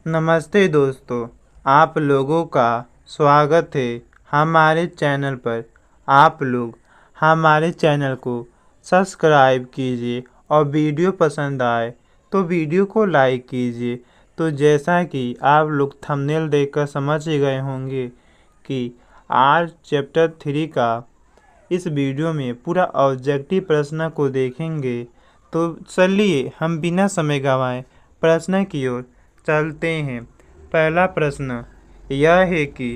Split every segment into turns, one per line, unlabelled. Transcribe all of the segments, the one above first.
नमस्ते दोस्तों, आप लोगों का स्वागत है हमारे चैनल पर। आप लोग हमारे चैनल को सब्सक्राइब कीजिए और वीडियो पसंद आए तो वीडियो को लाइक कीजिए। तो जैसा कि आप लोग थंबनेल देखकर समझ ही गए होंगे कि आज चैप्टर 3 का इस वीडियो में पूरा ऑब्जेक्टिव प्रश्न को देखेंगे। तो चलिए हम बिना समय गंवाए प्रश्न की ओर चलते हैं। पहला प्रश्न यह है कि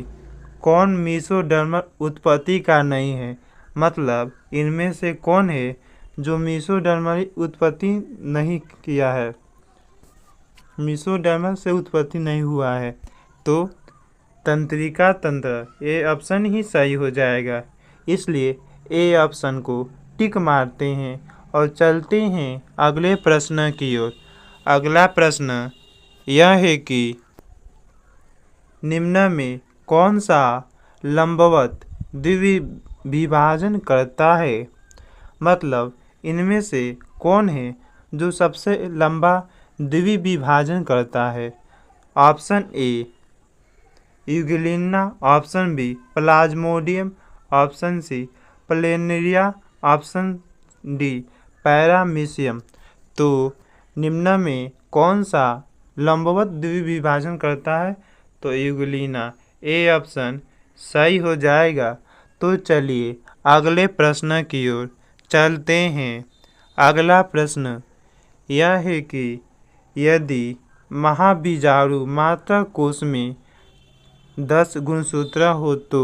कौन मेसोडर्मल उत्पत्ति का नहीं है। मतलब इनमें से कौन है जो मेसोडर्मल उत्पत्ति नहीं किया है, मेसोडर्मल से उत्पत्ति नहीं हुआ है। तो तंत्रिका तंत्र, ये ऑप्शन ही सही हो जाएगा। इसलिए ए ऑप्शन को टिक मारते हैं और चलते हैं अगले प्रश्न की ओर। अगला प्रश्न यह है कि निम्न में कौन सा लंबवत द्विविभाजन करता है। मतलब इनमें से कौन है जो सबसे लंबा द्विविभाजन करता है। Option A euglena, option B plasmodium, option C planaria, option D paramecium. तो निम्न में कौन सा लंबवत द्विविभाजन करता है, तो यूग्लिना, ए ऑप्शन सही हो जाएगा। तो चलिए अगले प्रश्न की ओर चलते हैं। अगला प्रश्न यह है कि यदि महाबीजाणु मात्र कोश में 10 गुणसूत्र हो तो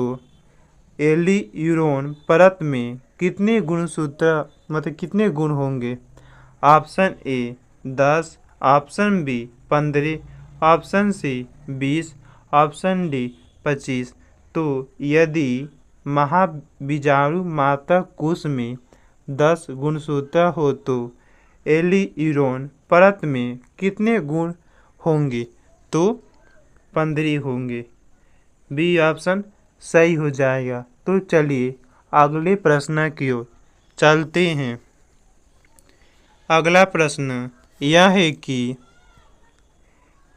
एलियूरोन परत में कितने गुणसूत्र मतलब कितने गुण होंगे। Option A 10, option B 15, option C 20, option D 25। तो यदि महाबीजाणु मात्र कोश में 10 गुणसूत्र हो तो एलियूरोन परत में कितने गुण होंगे, तो 15 होंगे। बी ऑप्शन सही हो जाएगा। तो चलिए अगले प्रश्न की ओर चलते हैं। अगला प्रश्न यह है कि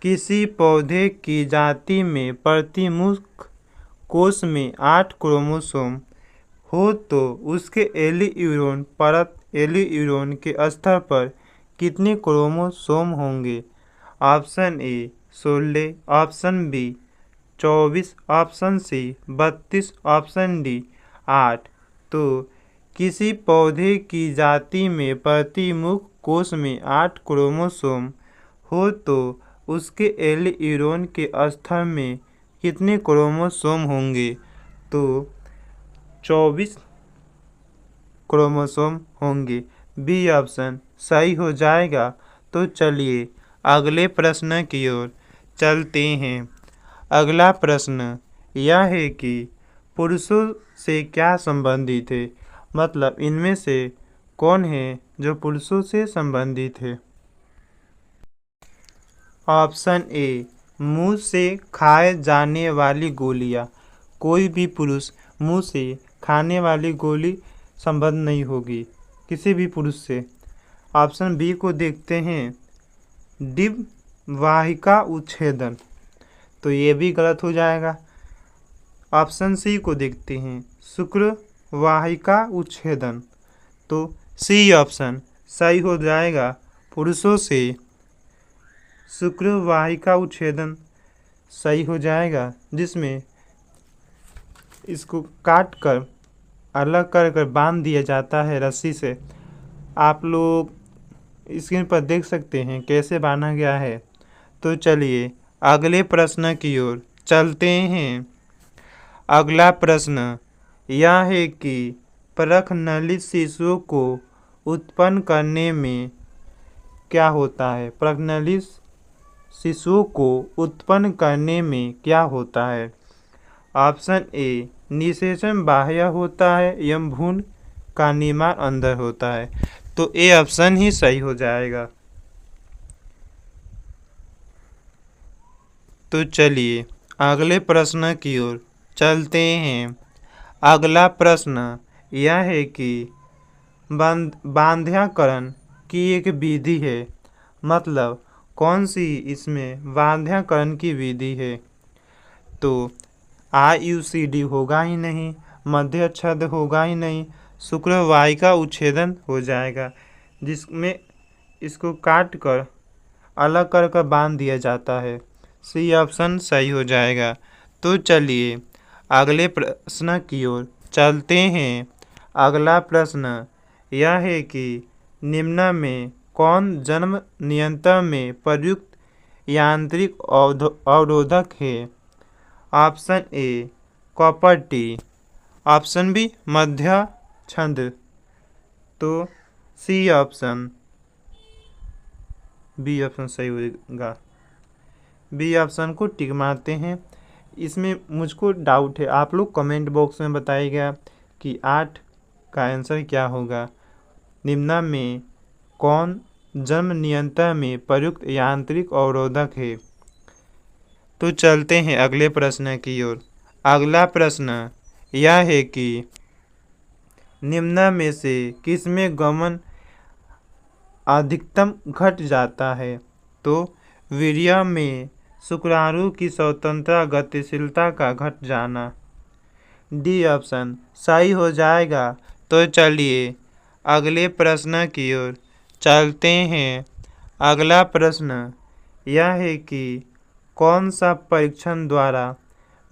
किसी पौधे की जाति में प्रतिमुख कोश में 8 क्रोमोसोम हो तो उसके एलियूरोन परत एलियूरोन के स्तर पर कितने क्रोमोसोम होंगे। Option A 16, option B 24, option C 32, option D 8। तो किसी पौधे की जाति में प्रतिमुख कोश में 8 क्रोमोसोम हो तो उसके एलियूरोन के स्तर में कितने क्रोमोसोम होंगे, तो 24 क्रोमोसोम होंगे। बी ऑप्शन सही हो जाएगा। तो चलिए अगले प्रश्न की ओर चलते हैं। अगला प्रश्न यह है कि पुरुषों से क्या संबंधित है। मतलब इनमें से कौन है जो पुरुषों से संबंधित है। ऑप्शन ए मुंह से खाए जाने वाली गोलियां। कोई भी पुरुष मुंह से खाने वाली गोली संबंध नहीं होगी किसी भी पुरुष से। ऑप्शन बी को देखते हैं, डिव वाहिका उच्छेदन, तो ये भी गलत हो जाएगा। ऑप्शन सी को देखते हैं, शुक्र वाहिका उच्छेदन, तो सी ऑप्शन सही हो जाएगा। पुरुषों से शुक्र वाहिका उच्छेदन सही हो जाएगा, जिसमें इसको काट कर अलग कर कर बांध दिया जाता है रस्सी से। आप लोग स्क्रीन पर देख सकते हैं कैसे बांधा गया है। तो चलिए अगले प्रश्न की ओर चलते हैं। अगला प्रश्न यह है कि प्रखनलित शिशुओं को उत्पन्न करने में क्या होता है। प्रखनलित शिशुओं को उत्पन्न करने में क्या होता है। ऑप्शन ए निषेचन बाह्य होता है एवं भ्रूण का निर्माण अंदर होता है, तो ए ऑप्शन ही सही हो जाएगा। तो चलिए अगले प्रश्न की ओर चलते हैं। अगला प्रश्न यह है कि बांध्याकरण की एक विधि है। मतलब कौन सी इसमें बाध्यकरण की विधि है? तो IUCD होगा ही नहीं, मध्य छद होगा ही नहीं, शुक्र वायु का उच्छेदन हो जाएगा, जिसमें इसको काट कर अलग कर बांध दिया जाता है। सी ऑप्शन सही हो जाएगा। तो चलिए अगले प्रश्न की ओर चलते हैं। अगला प्रश्न यह है कि निम्न में कौन जन्म नियंत्रण में प्रयुक्त यांत्रिक अवरोधक है? Option A copper T, option B मध्य छंद, तो सी ऑप्शन बी ऑप्शन सही होगा। बी ऑप्शन को टिक मारते हैं। इसमें मुझको डाउट है, आप लोग कमेंट बॉक्स में बताइएगा कि 8 का आंसर क्या होगा। निम्न में कौन जन्म नियंत्रण में प्रयुक्त यांत्रिक अवरोधक है? तो चलते हैं अगले प्रश्न की ओर। अगला प्रश्न यह है कि निम्न में से किसमें गमन अधिकतम घट जाता है? तो वीर्य में शुक्राणु की स्वतंत्र गतिशीलता का घट जाना। डी ऑप्शन सही हो जाएगा। तो चलिए अगले प्रश्न की ओर चलते हैं। अगला प्रश्न यह है कि कौन सा परीक्षण द्वारा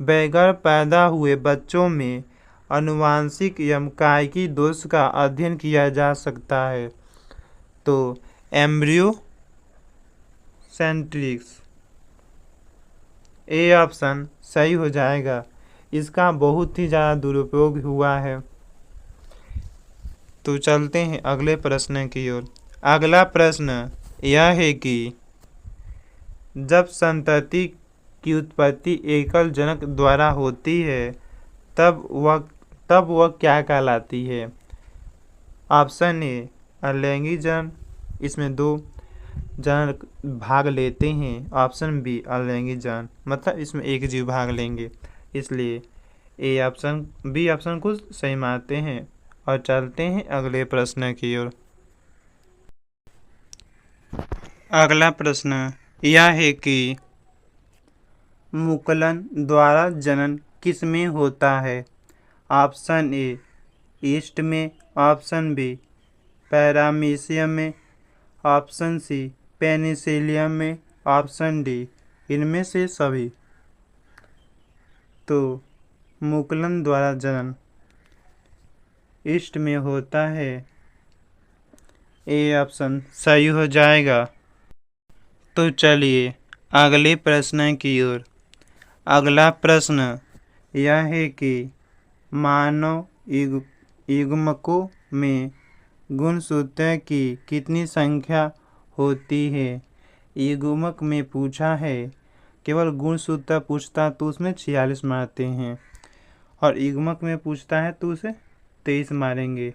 बगैर पैदा हुए बच्चों में आनुवांशिक एवं कायिकी दोष का अध्ययन किया जा सकता है? तो एम्ब्रियो सेंट्रिक्स, ए ऑप्शन सही हो जाएगा। इसका बहुत ही ज़्यादा दुरुपयोग हुआ है। तो चलते हैं अगले प्रश्न की ओर। अगला प्रश्न यह है कि जब संतति की उत्पत्ति एकल जनक द्वारा होती है तब वह क्या कहलाती है? ऑप्शन ए अलैंगिक जनन, इसमें 2 जनक भाग लेते हैं। ऑप्शन बी अलैंगिक जनन, मतलब इसमें एक जीव भाग लेंगे, इसलिए ए ऑप्शन बी ऑप्शन को सही मानते हैं। और चलते हैं अगले प्रश्न की ओर। अगला प्रश्न यह है कि मुकुलन द्वारा जनन किस में होता है? ऑप्शन ए ईस्ट में, ऑप्शन बी पैरामीशियम में, ऑप्शन सी पेनिसिलियम में, ऑप्शन डी इनमें से सभी। तो मुकुलन द्वारा जनन ईस्ट में होता है, ए ऑप्शन सही हो जाएगा। तो चलिए अगले प्रश्न की ओर। अगला प्रश्न यह है कि मानव युग्मकों में गुणसूत्र की कितनी संख्या होती है? युग्मक में पूछा है, केवल गुणसूत्र पूछता तो उसमें 46 मारते हैं, और युग्मक में पूछता है तो उसे 23 मारेंगे।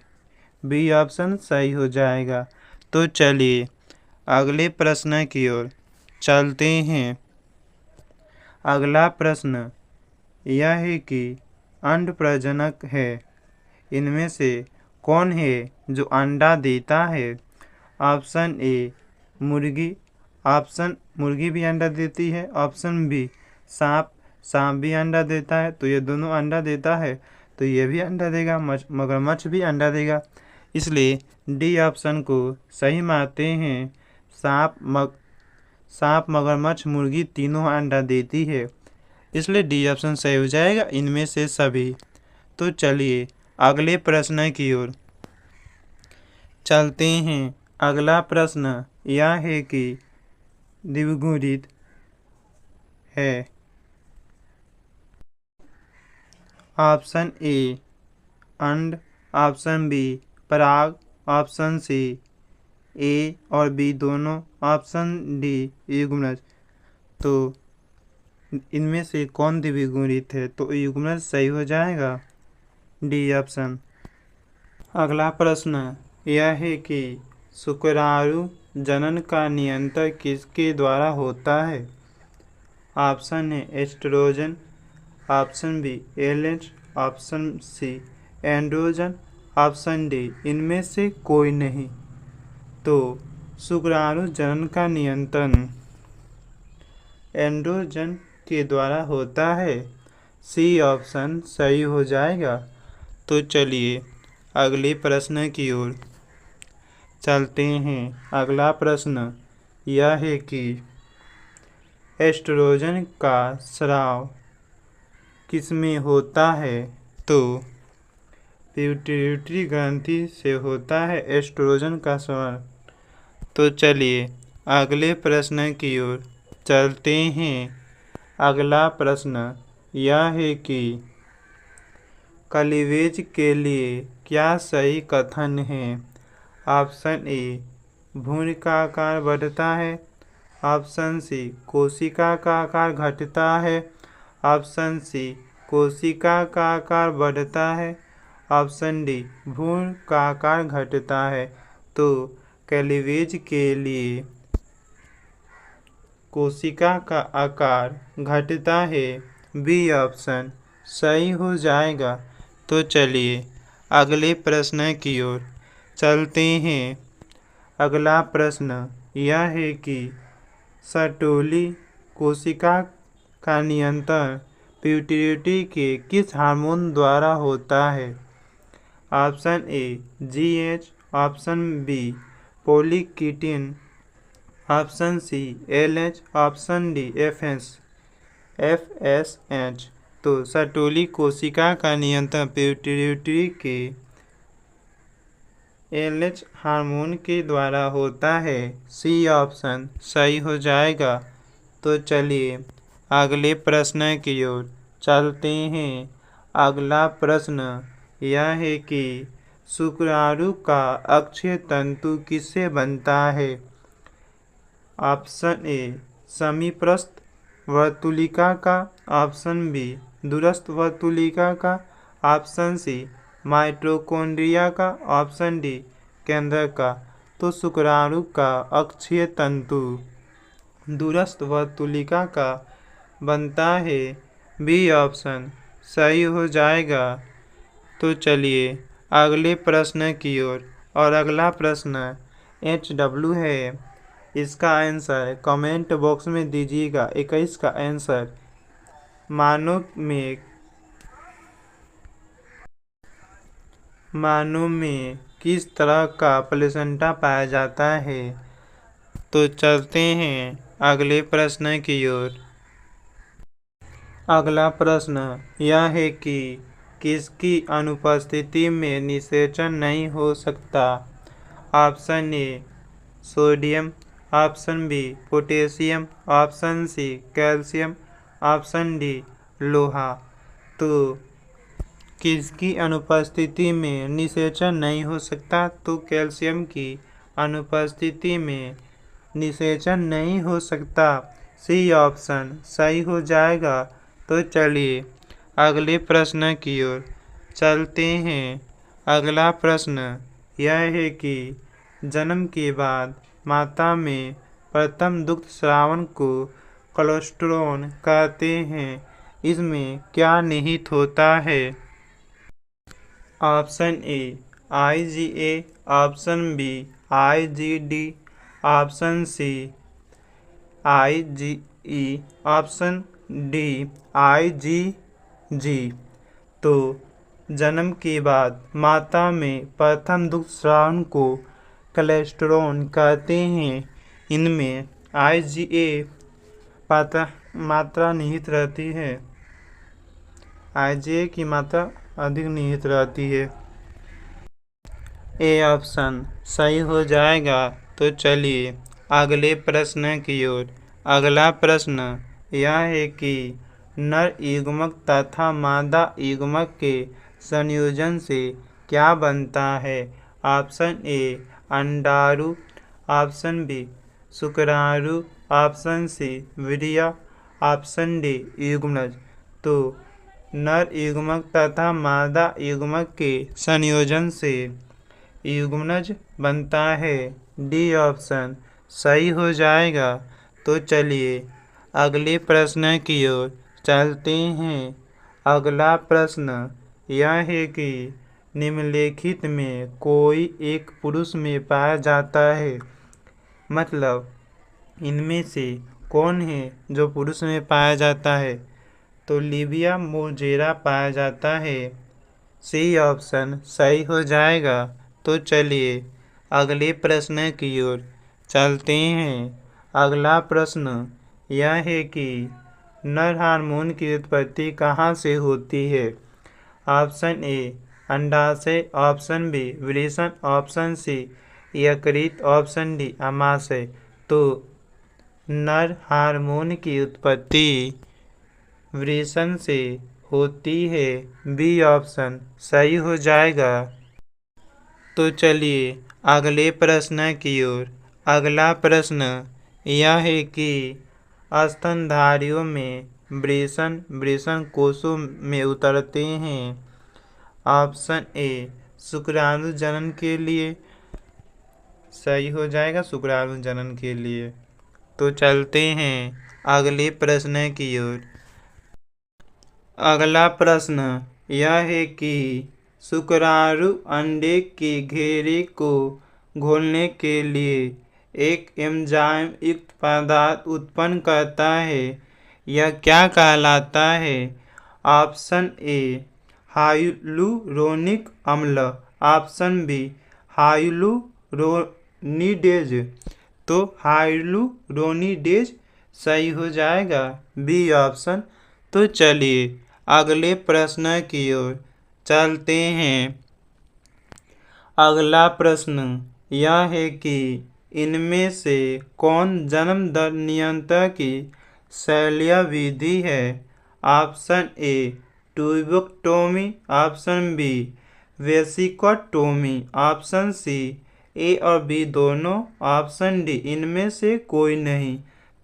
बी ऑप्शन सही हो जाएगा। तो चलिए अगले प्रश्न की ओर चलते हैं। अगला प्रश्न यह है कि अंड प्रजनक है, इनमें से कौन है जो अंडा देता है? ऑप्शन ए मुर्गी, ऑप्शन मुर्गी भी अंडा देती है। ऑप्शन बी सांप भी अंडा देता है, तो ये दोनों अंडा देता है, तो ये भी अंडा देगा। मगरमच्छ भी अंडा देगा, इसलिए डी ऑप्शन को सही मानते हैं। सांप मगरमच्छ मुर्गी तीनों अंडा देती है, इसलिए डी ऑप्शन सही हो जाएगा, इनमें से सभी। तो चलिए अगले प्रश्न की ओर चलते हैं। अगला प्रश्न यह है कि द्विगुणित है। ऑप्शन ए अंड, ऑप्शन बी पराग, ऑप्शन सी ए और बी दोनों, ऑप्शन डी युग्मनज। तो इनमें से कौन द्विगुणित है? तो युग्मनज सही हो जाएगा, डी ऑप्शन। अगला प्रश्न यह है कि शुक्राणु जनन का नियंत्रण किसके द्वारा होता है? Option A oestrogen, option B एलेंस, option C androgen, option D इनमें से कोई नहीं। तो शुक्राणु जनन का नियंत्रण एंड्रोजन के द्वारा होता है। सी ऑप्शन सही हो जाएगा। तो चलिए अगले प्रश्न की ओर चलते हैं। अगला प्रश्न यह है कि एस्ट्रोजन का स्राव किसमें होता है? तो पिट्यूटरी ग्रंथि से होता है एस्ट्रोजन का स्राव। तो चलिए अगले प्रश्न की ओर चलते हैं। अगला प्रश्न यह है कि क्लीवेज के लिए क्या सही कथन है? ऑप्शन ए भ्रूण का आकार बढ़ता है। ऑप्शन सी कोशिका का आकार घटता है। ऑप्शन सी कोशिका का आकार बढ़ता है। ऑप्शन डी भ्रूण का आकार घटता है। तो क्लीवेज के लिए कोशिका का आकार घटता है। बी ऑप्शन सही हो जाएगा। तो चलिए अगले प्रश्न की ओर चलते हैं। अगला प्रश्न यह है कि सर्टोली कोशिका का नियंत्रण पिट्यूटरी के किस हार्मोन द्वारा होता है? Option A GH. Option B पोलिकिटिन। Option C LH. Option D FSH. तो सर्टोली कोशिका का नियंत्रण पिट्यूटरी के एलएच हार्मोन के द्वारा होता है। सी ऑप्शन सही हो जाएगा। तो चलिए अगले प्रश्न की ओर चलते हैं। अगला प्रश्न यह है कि शुक्राणु का अक्षीय तंतु किससे बनता है? ऑप्शन ए समीपस्थ वर्तुलिका का। ऑप्शन बी दूरस्थ वर्तुलिका का। ऑप्शन सी माइटोकॉन्ड्रिया का। ऑप्शन डी केंद्रक का। तो शुक्राणु का अक्षीय तंतु दूरस्थ वर्तुलिका का बनता है। बी ऑप्शन सही हो जाएगा। तो चलिए अगले प्रश्न की ओर और अगला प्रश्न HW है। इसका आंसर कमेंट बॉक्स में दीजिएगा। 21 का आंसर मानव में किस तरह का प्लेसेंटा पाया जाता है? तो चलते हैं अगले प्रश्न की ओर। अगला प्रश्न यह है कि किसकी अनुपस्थिति में निषेचन नहीं हो सकता? Option A sodium. Option B potassium. Option C calcium. Option D लोहा। तो किसकी अनुपस्थिति में निषेचन नहीं हो सकता? तो कैल्शियम की अनुपस्थिति में निषेचन नहीं हो सकता। सी ऑप्शन सही हो जाएगा। तो चलिए अगले प्रश्न की ओर चलते हैं। अगला प्रश्न यह है कि जन्म के बाद माता में प्रथम दुग्ध स्रावन को कोलेस्ट्रोन कहते हैं। इसमें क्या निहित होता है? Option A IgA। Option B IgD। Option C IgE। Option D IgG। तो जन्म के बाद माता में प्रथम दुग्ध स्रावन को कोलेस्ट्रोन कहते हैं। इनमें IgA मात्रा निहित रहती है। IgA की मात्रा अधिक निहित रहती है। ए ऑप्शन सही हो जाएगा। तो चलिए अगले प्रश्न की ओर। अगला प्रश्न यह है कि नर युग्मक तथा मादा युग्मक के संयोजन से क्या बनता है? ऑप्शन ए अंडाणु। ऑप्शन बी शुक्राणु। ऑप्शन सी वीर्य। ऑप्शन डी युग्मनज। तो नर युग्मक तथा मादा युग्मक के संयोजन से युग्मनज बनता है। डी ऑप्शन सही हो जाएगा। तो चलिए अगले प्रश्न की ओर चलते हैं। अगला प्रश्न यह है कि निम्नलिखित में कोई एक पुरुष में पाया जाता है। मतलब इनमें से कौन है जो पुरुष में पाया जाता है? तो लिबिया मोजेरा पाया जाता है। सी ऑप्शन सही हो जाएगा। तो चलिए अगले प्रश्न की ओर चलते हैं। अगला प्रश्न यह है कि नर हार्मोन की उत्पत्ति कहाँ से होती है? ऑप्शन ए अंडाशय, ऑप्शन बी वृषण, ऑप्शन सी यकृत, ऑप्शन डी आमाशय। तो नर हार्मोन की उत्पत्ति वृषण से होती है। बी ऑप्शन सही हो जाएगा। तो चलिए अगले प्रश्न की ओर। अगला प्रश्न यह है कि स्तनधारियों में वृषण कोषों में उतरते हैं। ऑप्शन ए शुक्राणु जनन के लिए, सही हो जाएगा शुक्राणु जनन के लिए। तो चलते हैं अगले प्रश्न की ओर। अगला प्रश्न यह है कि शुक्राणु अंडे के घेरे को घोलने के लिए एक एंजाइम युक्त पदार्थ उत्पन्न करता है। यह क्या कहलाता है? ऑप्शन ए हाइलुरोनिक अम्ल, ऑप्शन बी हाइलुरोनिडेज। तो हाइलुरोनिडेज सही हो जाएगा। B option. तो चलिए अगले प्रश्न की ओर चलते हैं। अगला प्रश्न यह है कि इनमें से कौन जन्म दर नियंत्रण की शल्य विधि है? Option A tubectomy, option B vesicotomy, option C A और बी दोनों, ऑप्शन डी इनमें से कोई नहीं।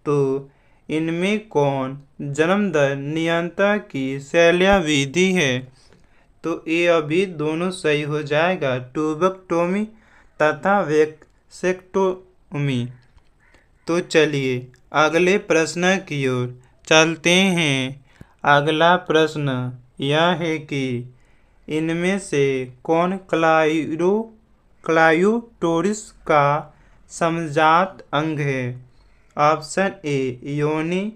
तो इनमें कौन जन्म दर नियंत्रण की शल्य विधि है? तो ए और बी दोनों सही हो जाएगा, ट्यूबेक्टोमी तथा वेसेक्टोमी। तो चलिए अगले प्रश्न की ओर चलते हैं। अगला प्रश्न यह है कि इनमें से कौन क्लायोटोरिस का समजात अंग है? ऑप्शन ए योनि,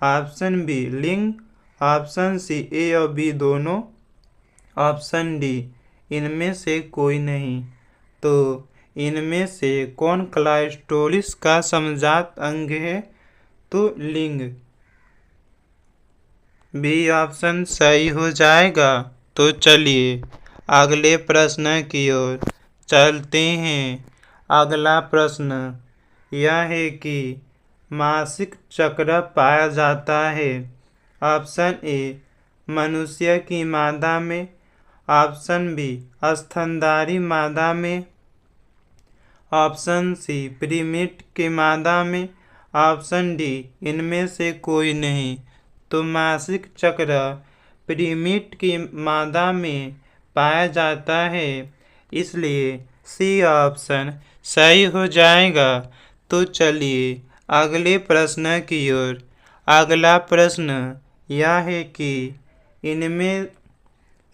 ऑप्शन बी लिंग, ऑप्शन सी ए और बी दोनों, ऑप्शन डी इनमें से कोई नहीं। तो इनमें से कौन क्लायोटोरिस का समजात अंग है? तो लिंग। बी ऑप्शन सही हो जाएगा। तो चलिए अगले प्रश्न की ओर चलते हैं। अगला प्रश्न यह है कि मासिक चक्र पाया जाता है। ऑप्शन ए मनुष्य की मादा में, ऑप्शन बी स्तनधारी मादा में, ऑप्शन सी प्रीमेट के मादा में, ऑप्शन डी इनमें से कोई नहीं। तो मासिक चक्र प्रीमेट की मादा में पाया जाता है, इसलिए सी ऑप्शन सही हो जाएगा। तो चलिए अगले प्रश्न की ओर। अगला प्रश्न यह है कि इनमें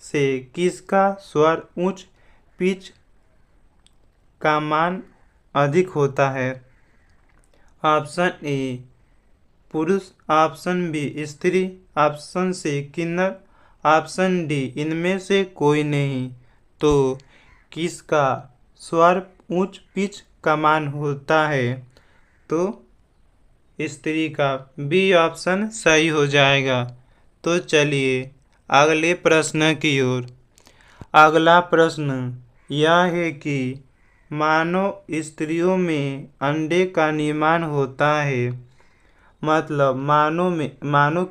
से किसका स्वर उच्च पिच का मान अधिक होता है? ऑप्शन ए पुरुष, ऑप्शन बी स्त्री, ऑप्शन सी किन्नर, ऑप्शन डी इनमें से कोई नहीं। तो किसका स्वर उच्च पिच का मान होता है? तो स्त्री का। बी ऑप्शन सही हो जाएगा। तो चलिए अगले प्रश्न की ओर। अगला प्रश्न यह है कि मानव स्त्रियों में अंडे का निर्माण होता है। मतलब मानव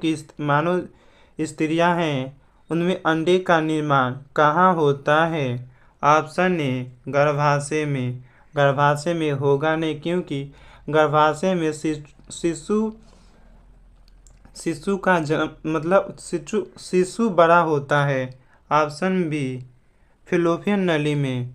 स्त्रियां हैं, उनमें अंडे का निर्माण कहाँ होता है? ऑप्शन ए गर्भाशय में। गर्भाशय में होगा नहीं, क्योंकि गर्भाशय में शिशु का जन्म मतलब शिशु बड़ा होता है। ऑप्शन बी फिलोपियन नली में।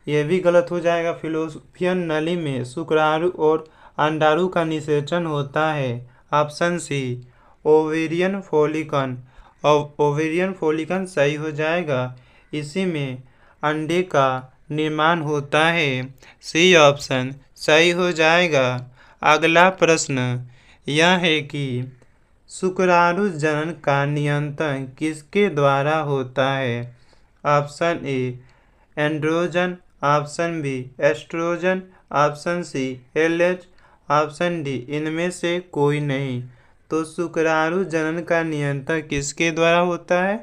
यह भी गलत हो जाएगा। फिलोपियन नली में शुक्राणु और अंडाणु का निषेचन होता है। Option C ovarian follicle. Ovarian follicle सही हो जाएगा। इसी में अंडे का निर्माण होता है। सी ऑप्शन सही हो जाएगा। अगला प्रश्न यह है कि शुक्राणु जनन का नियंत्रण किसके द्वारा होता है। Option A androgen, option B oestrogen, option C LH, option D इनमें से कोई नहीं। तो शुक्राणु जनन का नियंत्रण किसके द्वारा होता है,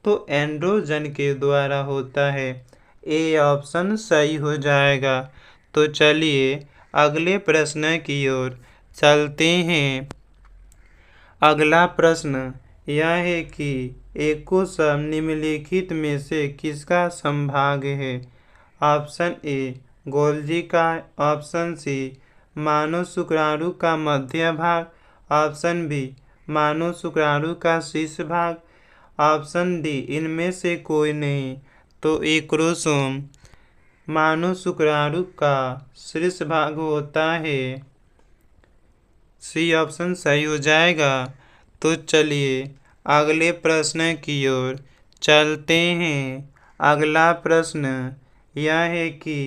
तो एंड्रोजन के द्वारा होता है। ए ऑप्शन सही हो जाएगा। तो चलिए अगले प्रश्न की ओर चलते हैं। अगला प्रश्न यह है कि एकोसम निम्नलिखित में से किसका संभाग है। ऑप्शन ए गोल्जी का, ऑप्शन सी मानव शुक्राणु का मध्य भाग, ऑप्शन बी मानव शुक्राणु का शीर्ष भाग, ऑप्शन डी इनमें से कोई नहीं। तो एक्रोसोम मानव शुक्राणु का शीर्ष भाग होता है। सी ऑप्शन सही हो जाएगा। तो चलिए अगले प्रश्न की ओर चलते हैं। अगला प्रश्न यह है कि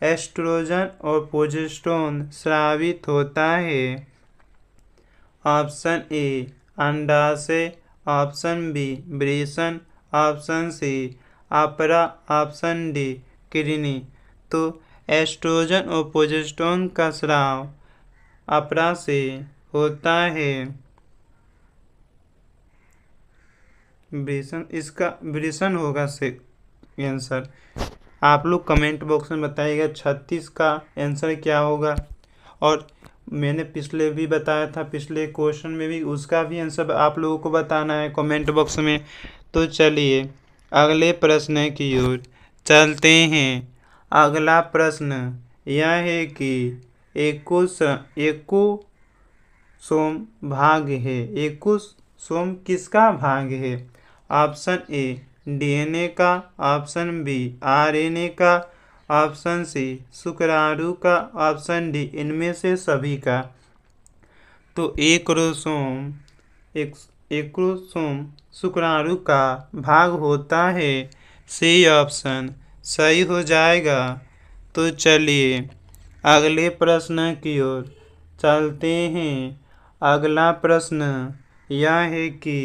एस्ट्रोजन और प्रोजेस्टेरोन स्रावित होता है। ऑप्शन ए अंडाशय, ऑप्शन बी वृषण, ऑप्शन सी अपरा, ऑप्शन डी किडनी। तो एस्ट्रोजन और प्रोजेस्टेरोन का स्राव अपरा से होता है। वृषण, इसका वृषण होगा से आंसर। आप लोग कमेंट बॉक्स में बताइएगा 36 का आंसर क्या होगा। और मैंने पिछले भी बताया था, पिछले क्वेश्चन में भी, उसका भी आंसर आप लोगों को बताना है कमेंट बॉक्स में। तो चलिए अगले प्रश्न की ओर चलते हैं। अगला प्रश्न यह है कि एकोसोम भाग है। एकोसोम किसका भाग है। ऑप्शन ए डीएनए का, ऑप्शन बी आरएनए का, ऑप्शन सी शुक्राणु का, ऑप्शन डी इनमें से सभी का। तो एक्रोसोम शुक्राणु का भाग होता है। सी ऑप्शन सही हो जाएगा। तो चलिए अगले प्रश्न की ओर चलते हैं। अगला प्रश्न यह है कि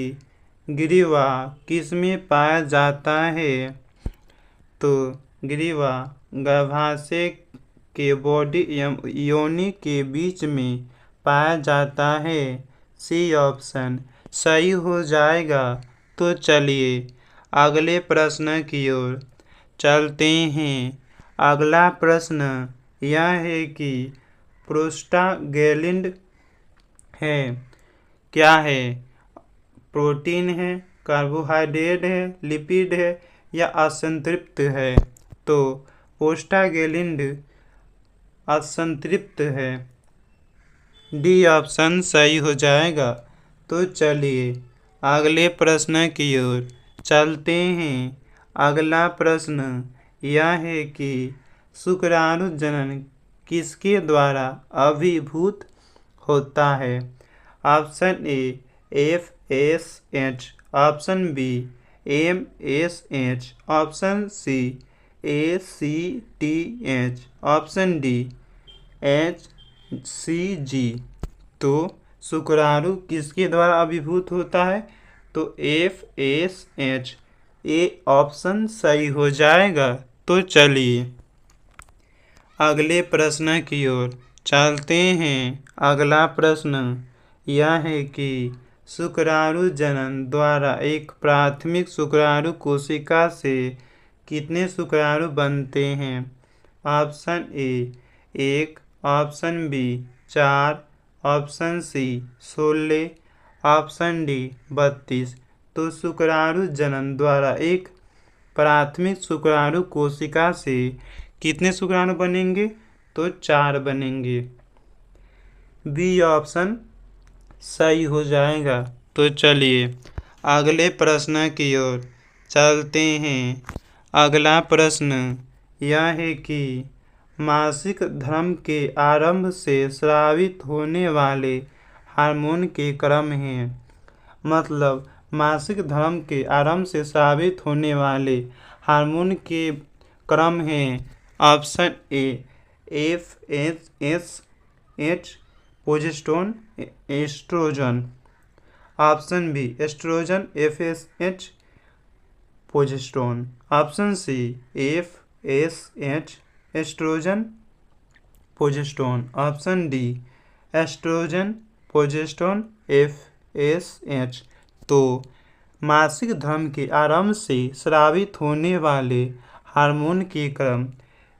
ग्रीवा किसमें पाया जाता है। तो ग्रीवा गर्भाशय के बॉडी योनि के बीच में पाया जाता है। सी ऑप्शन सही हो जाएगा। तो चलिए अगले प्रश्न की ओर चलते हैं। अगला प्रश्न यह है कि प्रोस्टाग्लैंडिन है क्या है। प्रोटीन है, कार्बोहाइड्रेट है, लिपिड है या असंतृप्त है। तो प्रोस्टाग्लैंडिन असंतृप्त है। डी ऑप्शन सही हो जाएगा। तो चलिए अगले प्रश्न की ओर चलते हैं। अगला प्रश्न यह है कि शुक्राणु जनन किसके द्वारा अभिभूत होता है। Option A FSH, option B MSH, option C ACTH, option D HCG। तो शुक्राणु किसके द्वारा अभिभूत होता है। तो FSH। ए ऑप्शन सही हो जाएगा। तो चलिए अगले प्रश्न की ओर चलते हैं। अगला प्रश्न यह है कि शुक्राणु जनन द्वारा एक प्राथमिक शुक्राणु कोशिका से कितने शुक्राणु बनते हैं। Option A 1, option B 4, option C 16, option D 32। तो शुक्राणु जनन द्वारा एक प्राथमिक शुक्राणु कोशिका से कितने शुक्राणु बनेंगे। तो 4 बनेंगे। बी ऑप्शन सही हो जाएगा। तो चलिए अगले प्रश्न की ओर चलते हैं। अगला प्रश्न यह है कि मासिक धर्म के आरंभ से स्रावित होने वाले हार्मोन के क्रम हैं। मतलब मासिक धर्म के आरंभ से स्रावित होने वाले हार्मोन के क्रम हैं। Option A FSH, progesterone oestrogen. Option B oestrogen FSH progesterone. Option C FSH oestrogen progesterone. Option D oestrogen progesterone FSH। तो मासिक धर्म के आरंभ से स्रावित होने वाले हार्मोन के क्रम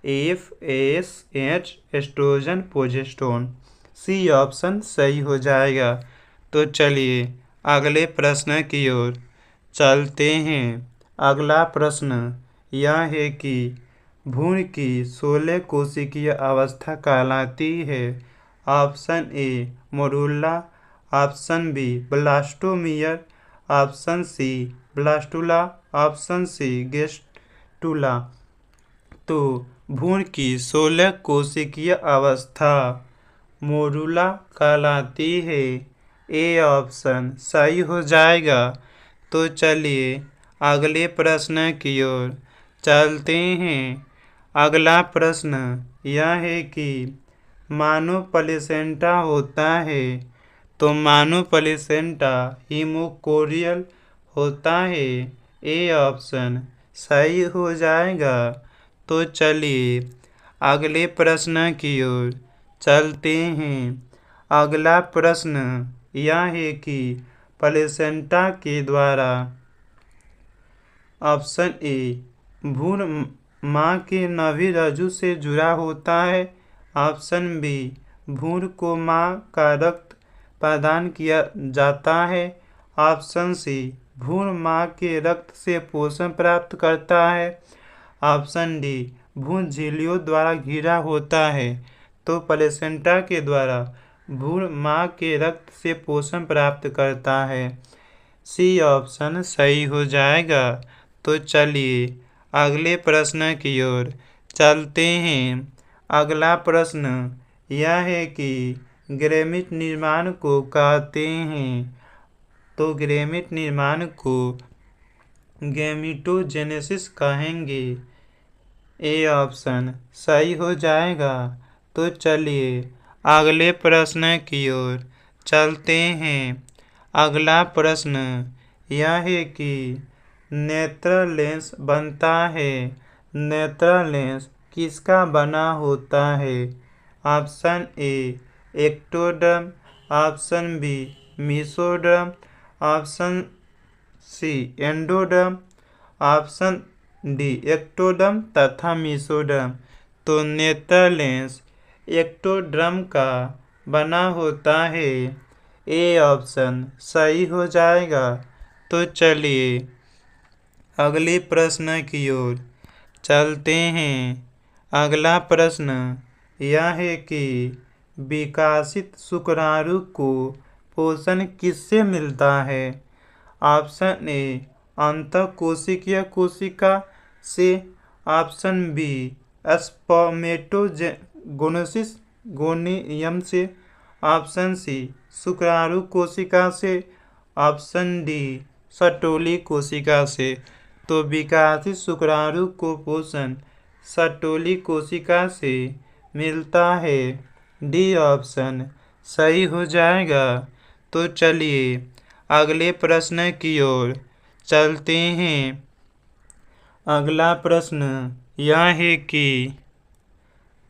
FSH oestrogen progesterone. C option सही हो जाएगा। तो चलिए अगले प्रश्न की ओर चलते हैं। अगला प्रश्न यह है कि भ्रूण की 16 कोशिकीय अवस्था कहलाती है। Option A morula, option B blastomere, option C blastula, option C gastrula. तो भ्रूण की 16 कोशिकीय अवस्था मोरुला कहलाती है। ए ऑप्शन सही हो जाएगा। तो चलिए अगले प्रश्न की ओर चलते हैं। अगला प्रश्न यह है कि मानव प्लेसेंटा होता है। तो मानव प्लेसेंटा हीमोकोरियल होता है। ए ऑप्शन सही हो जाएगा। तो चलिए अगले प्रश्न की ओर चलते हैं। अगला प्रश्न यह है कि प्लेसेंटा के द्वारा ऑप्शन ए भ्रूण माँ के नाभि रज्जु से जुड़ा होता है। ऑप्शन बी भ्रूण को माँ का रक्त प्रदान किया जाता है। ऑप्शन सी भ्रूण माँ के रक्त से पोषण प्राप्त करता है। ऑप्शन डी भ्रूण झिल्लियों द्वारा घिरा होता है। तो प्लेसेंटा के द्वारा भ्रूण माँ के रक्त से पोषण प्राप्त करता है। सी ऑप्शन सही हो जाएगा। तो चलिए अगले प्रश्न की ओर चलते हैं। अगला प्रश्न यह है कि गैमेट निर्माण को कहते हैं। तो गैमेट निर्माण को गैमेटोजेनेसिस कहेंगे। ए ऑप्शन सही हो जाएगा। तो चलिए अगले प्रश्न की ओर चलते हैं। अगला प्रश्न यह है कि नेत्र लेंस बनता है। नेत्र लेंस किसका बना होता है। Option A ectoderm, option B mesoderm, option C endoderm, option D ectoderm तथा मेसोडर्म। तो नेत्र लेंस एक्टोडर्म का बना होता है। ए ऑप्शन सही हो जाएगा। तो चलिए अगले प्रश्न की ओर चलते हैं। अगला प्रश्न यह है कि विकासित शुक्राणु को पोषण किससे मिलता है। ऑप्शन ए अंतःकोशिकीय कोशिका से, ऑप्शन बी स्पर्मेटोगोनेसिस गोनियम से, ऑप्शन सी शुक्राणु कोशिका से, ऑप्शन डी सटोली कोशिका से। तो विकासित शुक्राणु को पोषण सटोली कोशिका से मिलता है। डी ऑप्शन सही हो जाएगा। तो चलिए अगले प्रश्न की ओर चलते हैं। अगला प्रश्न यह है कि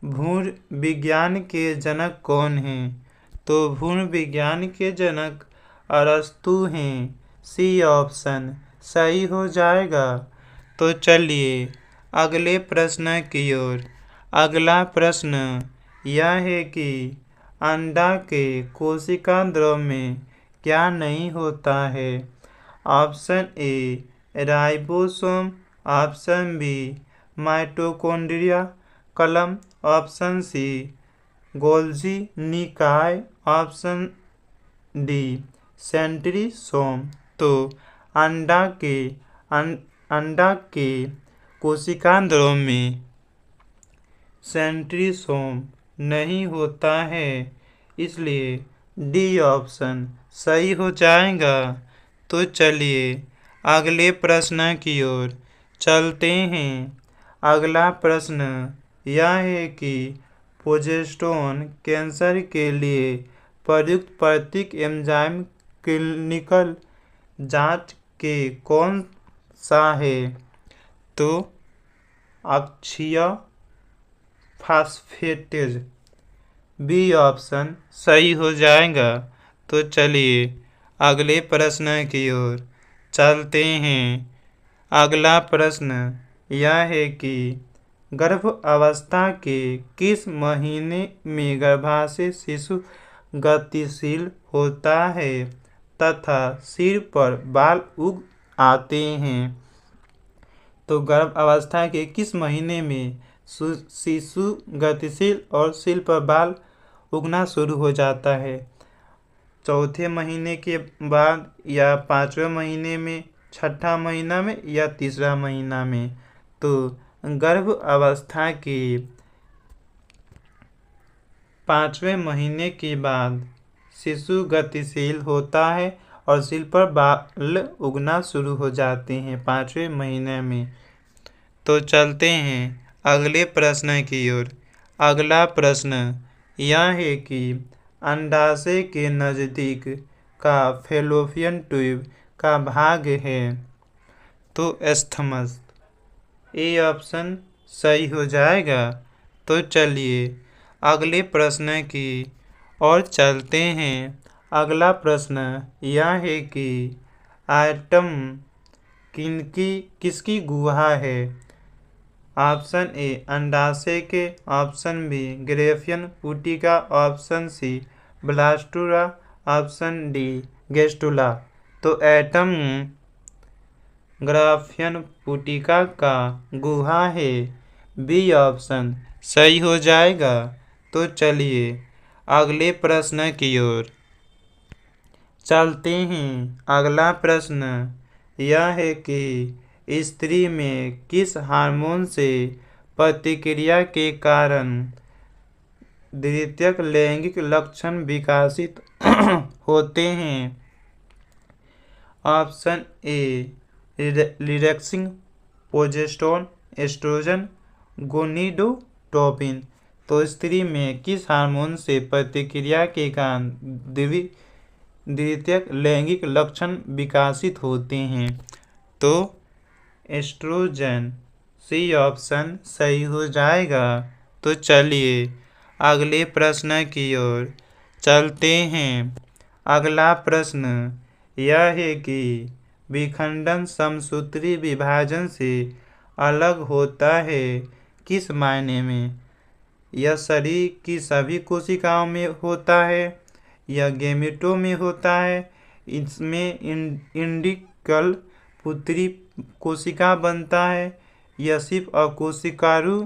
भ्रूण विज्ञान के जनक कौन हैं। तो भ्रूण विज्ञान के जनक अरस्तु हैं। सी ऑप्शन सही हो जाएगा। तो चलिए अगले प्रश्न की ओर। अगला प्रश्न यह है कि अंडा के कोशिका द्रव में क्या नहीं होता है। Option A ribosome, option B mitochondria कलम, ऑप्शन सी गोल्जी निकाय, ऑप्शन डी सेंट्रीसोम। तो अंडा के कोशिका द्रव में सेंट्रीसोम नहीं होता है, इसलिए डी ऑप्शन सही हो जाएगा। तो चलिए अगले प्रश्न की ओर चलते हैं। अगला प्रश्न यह है कि प्रोजेस्टेरोन कैंसर के लिए प्रयुक्त प्रतीक एंजाइम क्लिनिकल जांच के कौन सा है? तो अक्षीय फास्फेटेज बी ऑप्शन सही हो जाएगा। तो चलिए अगले प्रश्न की ओर चलते हैं। अगला प्रश्न यह है कि गर्भ अवस्था के किस महीने में गर्भाशय शिशु गतिशील होता है तथा सिर पर बाल उग आते हैं? तो गर्भ अवस्था के किस महीने में शिशु गतिशील और सिर पर बाल उगना शुरू हो जाता है? चौथे महीने के बाद या पाँचवें महीने में, छठा महीना में या तीसरा महीना में? तो गर्भ अवस्था के पाँचवें महीने के बाद शिशु गतिशील होता है और सिर पर बाल उगना शुरू हो जाते हैं पाँचवें महीने में। तो चलते हैं अगले प्रश्न की ओर। अगला प्रश्न यह है कि अंडाशय के नज़दीक का फैलोपियन ट्यूब का भाग है? तो एस्थमस ए ऑप्शन सही हो जाएगा। तो चलिए अगले प्रश्न की ओर चलते हैं। अगला प्रश्न यह है कि एटम किसकी गुहा है? ऑप्शन ए अंडाशय के, ऑप्शन बी ग्रेफियन पुटिका, option C blastula, option D gastrula. तो एटम ग्राफियन पुटिका का गुहा है, बी ऑप्शन सही हो जाएगा। तो चलिए अगले प्रश्न की ओर चलते हैं। अगला प्रश्न यह है कि स्त्री में किस हार्मोन से प्रतिक्रिया के कारण द्वितीयक लैंगिक लक्षण विकसित होते हैं? Option A relaxin progesterone, oestrogen, gonadotropin. तो स्त्री में किस हार्मोन से प्रतिक्रिया के कारण द्वितीयक लैंगिक लक्षण विकसित होते हैं? तो एस्ट्रोजन, सी ऑप्शन सही हो जाएगा। तो चलिए अगले प्रश्न की ओर चलते हैं। अगला प्रश्न यह है कि विखंडन समसूत्री विभाजन से अलग होता है किस मायने में? यह शरीर की सभी कोशिकाओं में होता है या गैमेटों में होता है? इसमें इंडिकल पुत्री कोशिका बनता है या सिर्फ अकोशिकारू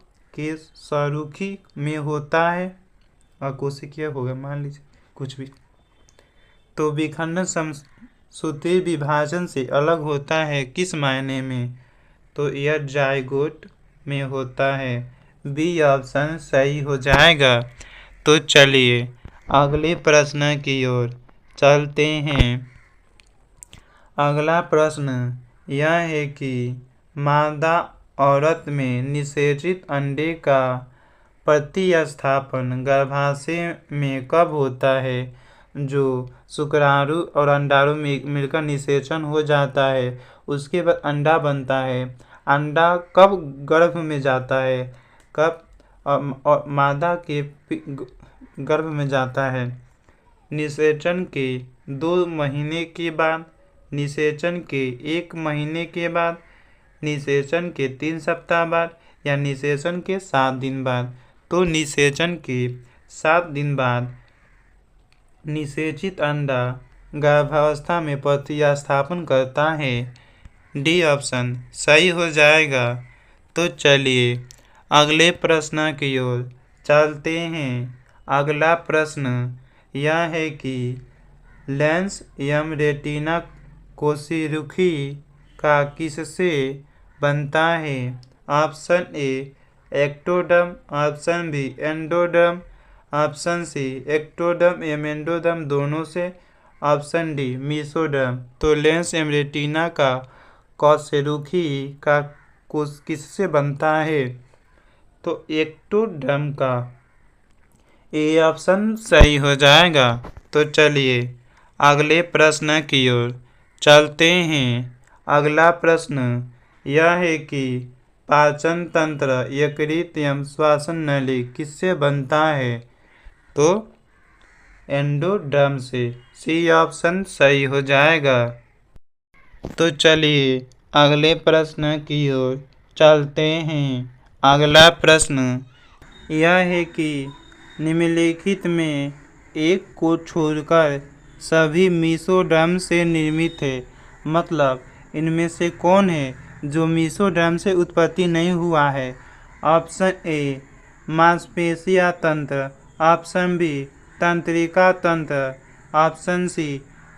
अकेशरुखी में होता है? अकोशिकीय होगा मान लीजिए कुछ भी। तो विखंडन समसूत्री विभाजन से अलग होता है किस मायने में? तो यह जाइगोट में होता है, बी ऑप्शन सही हो जाएगा। तो चलिए अगले प्रश्न की ओर चलते हैं। अगला प्रश्न यह है कि मादा औरत में निषेचित अंडे का प्रतिस्थापन गर्भाशय में कब होता है? जो शुक्राणु और अंडाणु मिलकर निषेचन हो जाता है, उसके बाद अंडा बनता है। अंडा कब गर्भ में जाता है? कब और मादा के गर्भ में जाता है? निषेचन के 2 महीने के बाद, निषेचन के 1 महीने के बाद, निषेचन के 3 सप्ताह बाद या निषेचन के 7 दिन बाद? तो निषेचन के 7 दिन बाद निषेचित अंडा गर्भावस्था में प्रतिस्थापन करता है, डी ऑप्शन सही हो जाएगा। तो चलिए अगले प्रश्न की ओर चलते हैं। अगला प्रश्न यह है कि लेंस एवं रेटिना कोशिरुखी का किससे बनता है? Option A ectoderm, option B endoderm, option C ectoderm एवं एंडोडर्म दोनों से, ऑप्शन डी मेसोडर्म। तो लेंस एवं रेटिना का कोशिरुखी का किससे बनता है? तो एक्टोडर्म का ए ऑप्शन सही हो जाएगा। तो चलिए अगले प्रश्न की ओर चलते हैं। अगला प्रश्न यह है कि पाचन तंत्र, यकृत एवं श्वसन नली किससे बनता है? तो एंडोडर्म से। सी ऑप्शन सही हो जाएगा। तो चलिए अगले प्रश्न की ओर चलते हैं। अगला प्रश्न यह है कि निम्नलिखित में एक को छोड़कर सभी मेसोडर्म से निर्मित है। मतलब इनमें से कौन है जो मेसोडर्म से उत्पत्ति नहीं हुआ है? ऑप्शन ए मांसपेशिया तंत्र, ऑप्शन बी तंत्रिका तंत्र, ऑप्शन सी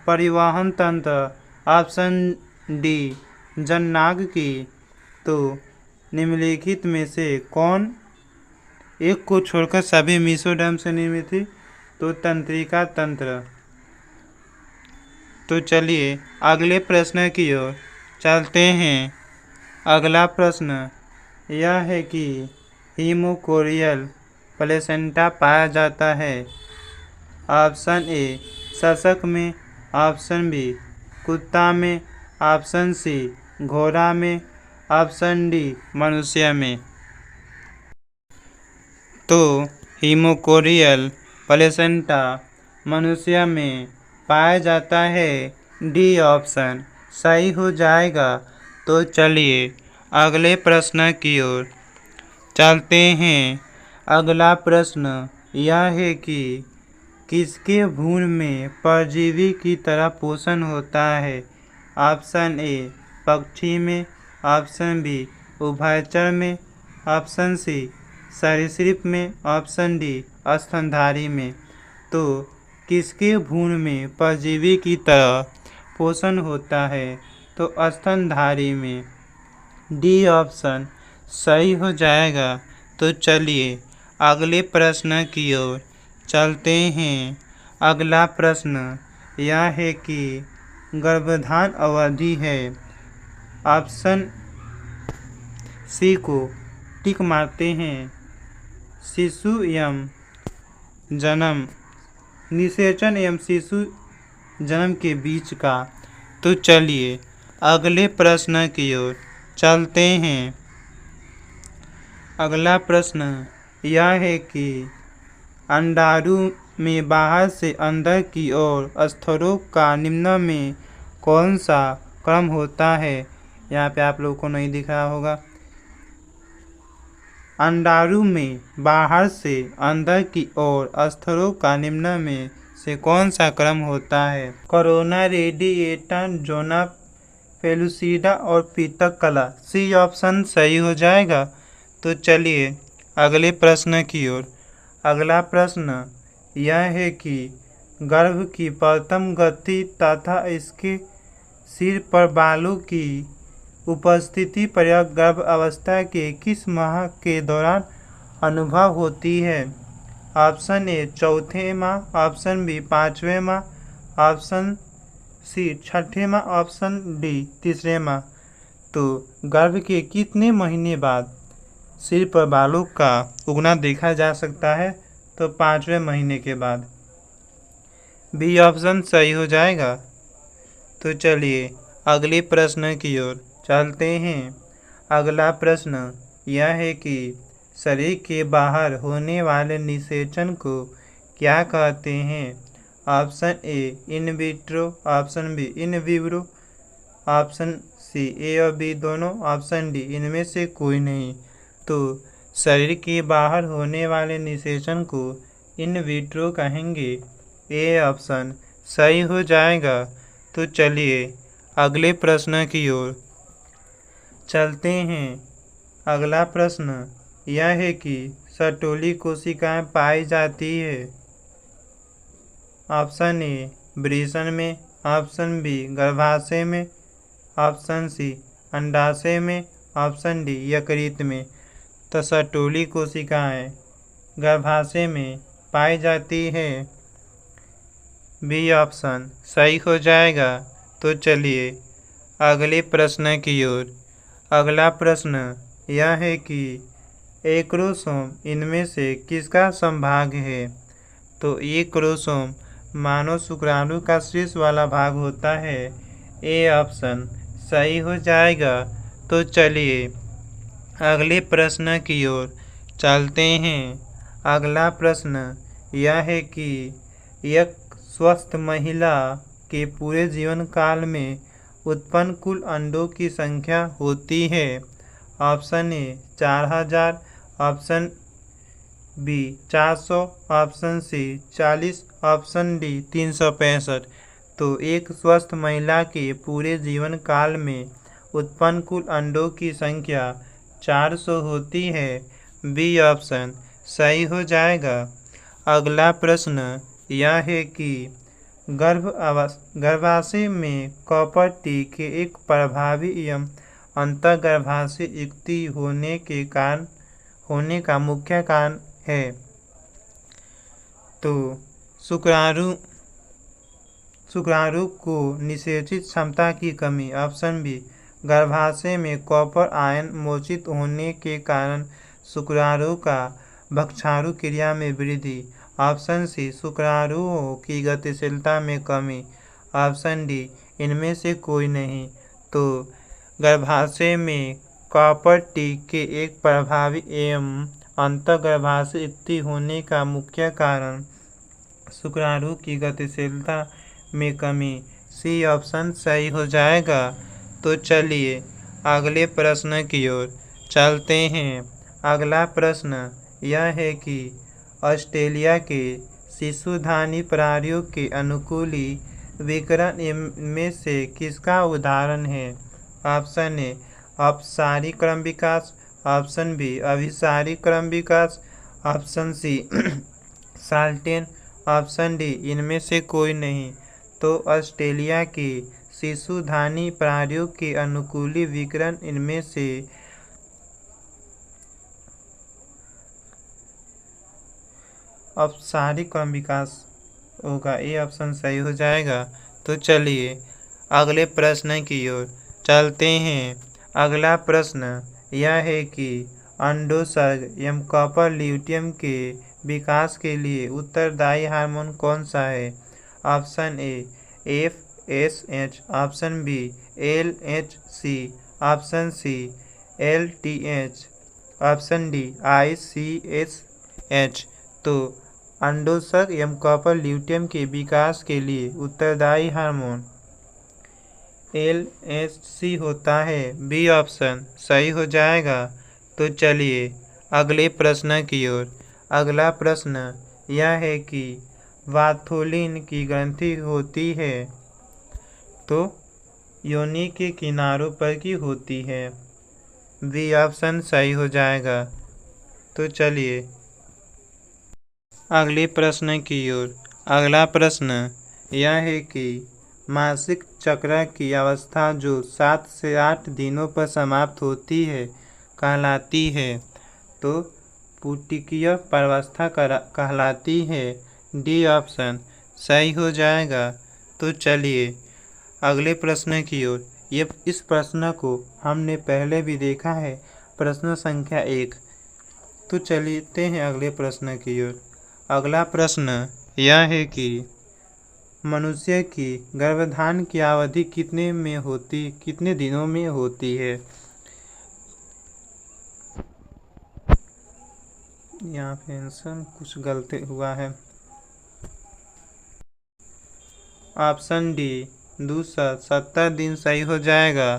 परिवहन तंत्र, ऑप्शन डी जननांग। तो निम्नलिखित में से कौन एक को छोड़कर सभी मेसोडर्म से निर्मित थी? तो तंत्रिका तंत्र। तो चलिए अगले प्रश्न की ओर चलते हैं। अगला प्रश्न यह है कि हीमोकोरियल प्लेसेंटा पाया जाता है। ऑप्शन ए सशक में, ऑप्शन बी कुत्ता में, ऑप्शन सी घोड़ा में, ऑप्शन डी मनुष्य में। तो हीमोकोरियल प्लेसेंटा मनुष्य में पाया जाता है। डी ऑप्शन सही हो जाएगा। तो चलिए अगले प्रश्न की ओर चलते हैं। अगला प्रश्न यह है कि किसके भ्रूण में परजीवी की तरह पोषण होता है? ऑप्शन ए पक्षी में, ऑप्शन बी उभयचर में, ऑप्शन सी सरीसृप में, ऑप्शन डी स्तनधारी में। तो किसके भ्रूण में परजीवी की तरह पोषण होता है? तो स्तनधारी में। डी ऑप्शन सही हो जाएगा। तो चलिए अगले प्रश्न की ओर चलते हैं। अगला प्रश्न यह है कि गर्भाधान अवधि है। ऑप्शन सी को टिक मारते हैं। शिशु एवं जन्म, निषेचन एवं शिशु जन्म के बीच का। तो चलिए अगले प्रश्न की ओर चलते हैं। अगला प्रश्न यह है कि अंडाणु में बाहर से अंदर की ओर स्तरों का निम्न में कौन सा क्रम होता है? यहाँ पे आप लोगों को नहीं दिख रहा होगा। अंडाणु में बाहर से अंदर की ओर स्तरों का निम्न में से कौन सा क्रम होता है? कोरोना, रेडिएटा, जोना पेलुसिडा और पीतक कला। सी ऑप्शन सही हो जाएगा। तो चलिए अगले प्रश्न की ओर। अगला प्रश्न यह है कि गर्भ की प्रथम गति तथा इसके सिर पर बालों की उपस्थिति पर्याप्त गर्भ अवस्था के किस माह के दौरान अनुभव होती है? ऑप्शन ए चौथे माह, ऑप्शन बी पाँचवें माह, ऑप्शन सी छठे माह, ऑप्शन डी तीसरे माह। तो गर्भ के कितने महीने बाद सिर पर बालों का उगना देखा जा सकता है? तो 5वें महीने के बाद। बी ऑप्शन सही हो जाएगा। तो चलिए अगले प्रश्न की ओर चलते हैं। अगला प्रश्न यह है कि शरीर के बाहर होने वाले निषेचन को क्या कहते हैं? Option A in vitro, option B in vivo, option C A और बी दोनों, ऑप्शन डी इनमें से कोई नहीं। तो शरीर के बाहर होने वाले निषेचन को इन विट्रो कहेंगे। ए ऑप्शन सही हो जाएगा। तो चलिए अगले प्रश्न की ओर चलते हैं। अगला प्रश्न यह है कि सर्टोली कोशिकाएं पाई जाती है। ऑप्शन ए वृषण में, ऑप्शन बी गर्भाशय में, ऑप्शन सी अंडाशय में, ऑप्शन डी यकृत में। तो सर्टोली कोशिकाएं गर्भाशय में पाई जाती है। बी ऑप्शन सही हो जाएगा। तो चलिए अगले प्रश्न की ओर। अगला प्रश्न यह है कि एक्रोसोम इनमें से किसका संभाग है? तो ये क्रोमोसोम मानव शुक्राणु का शीर्ष वाला भाग होता है। ए ऑप्शन सही हो जाएगा। तो चलिए अगले प्रश्न की ओर चलते हैं। अगला प्रश्न यह है कि एक स्वस्थ महिला के पूरे जीवन काल में उत्पन्न कुल अंडों की संख्या होती है। Option A 4000, option B 400, option C 40, option D 365। तो एक स्वस्थ महिला के पूरे जीवन काल में उत्पन्न कुल अंडों की संख्या 400 होती है। बी ऑप्शन सही हो जाएगा। अगला प्रश्न यह है कि गर्भाशय में कॉपर टी के एक प्रभावी एवं अंतर्गर्भाशय युक्ति होने का मुख्य कारण है। तो शुक्राणु को निषेचित क्षमता की कमी। ऑप्शन बी गर्भाशय में कॉपर आयन मोचित होने के कारण शुक्राणु का भक्षाणु क्रिया में वृद्धि। ऑप्शन सी शुक्राणुओं की गतिशीलता में कमी। ऑप्शन डी इनमें से कोई नहीं। तो गर्भाशय में कॉपर टी के एक प्रभावी एवं अंतर्गर्भाशय युक्ति होने का मुख्य कारण शुक्राणु की गतिशीलता में कमी। सी ऑप्शन सही हो जाएगा। तो चलिए अगले प्रश्न की ओर चलते हैं। अगला प्रश्न यह है कि ऑस्ट्रेलिया के शिशुधानी प्राणियों के अनुकूली विकिरण में से किसका उदाहरण है। ऑप्शन ए अपसारी क्रम विकास, ऑप्शन बी अभिसारी क्रम विकास, ऑप्शन सी साल्टेन, ऑप्शन डी इनमें से कोई नहीं। तो ऑस्ट्रेलिया के शिशुधानी प्राणियों के अनुकूली विकिरण इनमें से अपसारी क्रम विकास होगा। ये ऑप्शन सही हो जाएगा। तो चलिए अगले प्रश्न की ओर चलते हैं। अगला प्रश्न यह है कि अंडोत्सर्ग एवं कॉपर ल्यूटियम के विकास के लिए उत्तरदायी हार्मोन कौन सा है। Option A FSH, option B LHC, option C LTH, option D ICSH। तो अंडोत्सर्ग एवं कॉपर ल्यूटियम के विकास के लिए उत्तरदायी हार्मोन LHC होता है। बी ऑप्शन सही हो जाएगा। तो चलिए अगले प्रश्न की ओर। अगला प्रश्न यह है कि वाथोलिन की ग्रंथि होती है तो योनि के किनारों पर की होती है। बी ऑप्शन सही हो जाएगा। तो चलिए अगले प्रश्न की ओर। अगला प्रश्न यह है कि मासिक चक्र की अवस्था जो 7 से 8 दिनों पर समाप्त होती है कहलाती है। तो पुटिकीय प्रवस्था कहलाती है। डी ऑप्शन सही हो जाएगा। तो चलिए अगले प्रश्न की ओर। इस प्रश्न को हमने पहले भी देखा है, प्रश्न संख्या 1। तो चलते हैं अगले प्रश्न की ओर। अगला प्रश्न यह है कि मनुष्य की गर्भाधान की अवधि कितने दिनों में होती है। यहाँ पे आंसर कुछ गलती हुआ है। ऑप्शन डी 270 दिन सही हो जाएगा।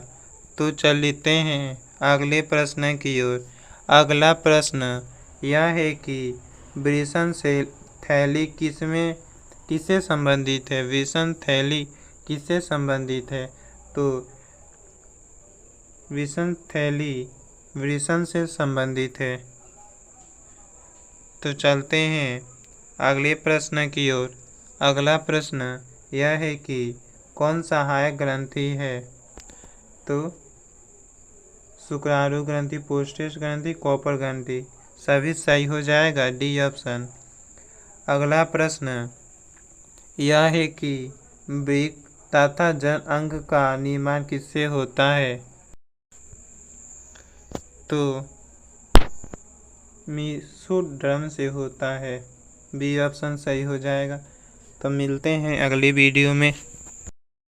तो चलते हैं अगले प्रश्न की ओर। अगला प्रश्न यह है कि वृषण थैली किससे संबंधित है। वृषण थैली किससे संबंधित है। तो वृषण थैली वृषण से संबंधित है। तो चलते हैं अगले प्रश्न की ओर। अगला प्रश्न यह है कि कौन सहायक ग्रंथि है। तो शुक्राणु ग्रंथि, पोस्टेज ग्रंथि, कॉपर ग्रंथि सभी सही हो जाएगा। D option. अगला प्रश्न यह है कि वृक्क तथा जन अंग का निर्माण किससे होता है। तो मेसोडर्म से होता है। बी ऑप्शन सही हो जाएगा। तो मिलते हैं अगली वीडियो में।